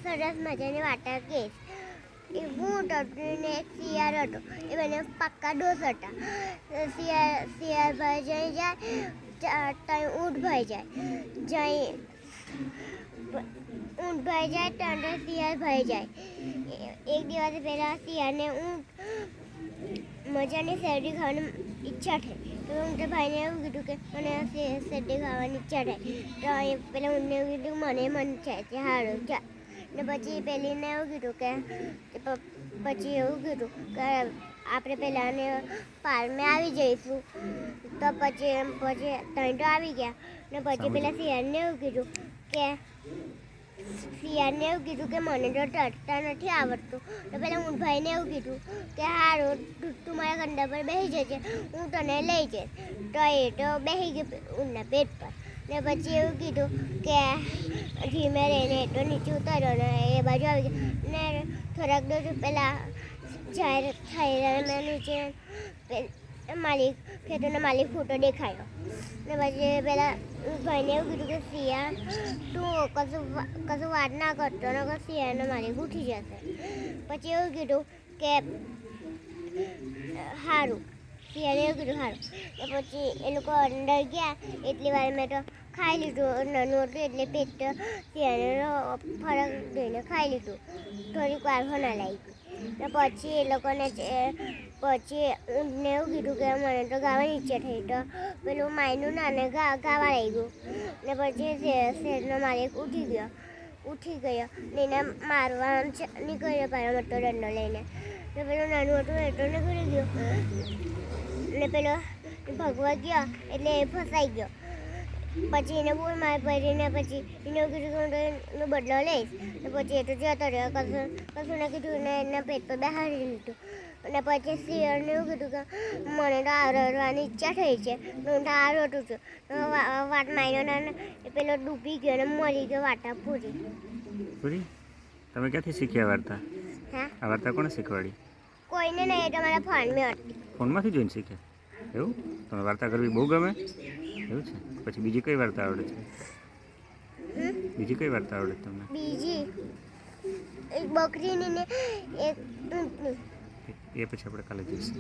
સરસ મજાની વાર્તા કહીશ. એક ઊંટ હતું ને એક શિયાળ હતો. એ બંને પાક્કા દોસ્ત હતા. શિયાળ ભાઈ જાય ત્યાં ઊંટ ભાઈ જાય ઊંટ ભાઈ જાય ત્યાં શિયાળ ભાઈ જાય. એક દિવસ પહેલાં શિયાળને ઊંટ મજાની શેરડી ખાવાની ઈચ્છા થઈ. તો ઊંટ ભાઈને એવું કીધું કે મને શેરડી ખાવાની ઈચ્છા થાય. તો પેલા ઊંટને એવું કીધું મને મન છે કે સારું ચાલ. ને પછી પેલીને એવું કીધું કે આપણે પહેલાંને પાર્કમાં આવી જઈશું. તો પછી ત્રણ તો આવી ગયા. ને પછી પેલા શિયાળને એવું કીધું કે મને તો તરતા નથી આવડતું. તો પેલા ઊંટભાઈને એવું કીધું કે સારું તું મારા કંડા પર બેસી જજે, હું તને લઈ જઈશ. તો એ તો બેસી ગયું ઊંટના પેટ પર. ને પછી એવું કીધું કે ધીમે રહીને એ તો નીચે ઉતાર્યો ને એ બાજુ આવી ગયો. ને થોડાક દૂર પહેલાં જાહેર થઈ નીચે ખેતરના માલિક ફોટો દેખાયો. ને પછી પેલા ભાઈને એવું કીધું કે શિયાળ તું કશું વાત ના કરતો ને શિયાળનો માલિક ઉઠી જશે. પછી એવું કીધું કે સારું. શિયાળે એવું કીધું સારું. તો પછી એ લોકો અંદર ગયા એટલી વાર મેં તો ખાઈ લીધું. નાનું હતું એટલે પેટ તો શિયાળે ફરક દઈને ખાઈ લીધું. થોડીક વાર ના લાગી. ને પછી એ લોકોને પછી ઊંટને એવું કીધું કે મને તો ગાવાની ઈચ્છા થઈ. તો પેલું માયનું નાને ગાવા લાગ્યું. ને પછી શેરનો માલિક ઉઠી ગયો ને એને મારવા નીકળ્યો પાછો મોટો દંડો લઈને. ને પેલું નાનું હતું એ તો નીકળી ગયું. ને પેલો ભગવા ગયો એટલે એ ફસાઈ ગયો. પછી એને બહુ માર પડીને પછી એને એવું કીધું કે એનો બદલો લઈશ. ને પછી એ તો જતો રહ્યો. કશું ને કીધું ને એના પેટ પર બેસાડી લીધું. અને પછી શિયાળને એવું કીધું કે મને તો આવડવાની ઈચ્છા થઈ છે. હું તો આવડું છું. વાત માન્યો ને પેલો ડૂબી ગયો ને મરી ગયો. વાર્તા પૂરી. તમે ક્યાંથી શીખ્યા વાર્તા? હા, આ વાર્તા કોણે શીખવાડી? કોઈને નહીં, તમારા ફોનમાં હતી. ફોનમાંથી જોઈને શીખ્યા? એવું? તમને વાર્તા કરવી બહુ ગમે? એવું છે? પછી બીજી કઈ વાર્તા આવડે છે? બીજી કઈ વાર્તા આવડે તમને? બીજી એક બકરીની ને એક ઊંટની. એ પછી આપણે કાલે જોઈશું.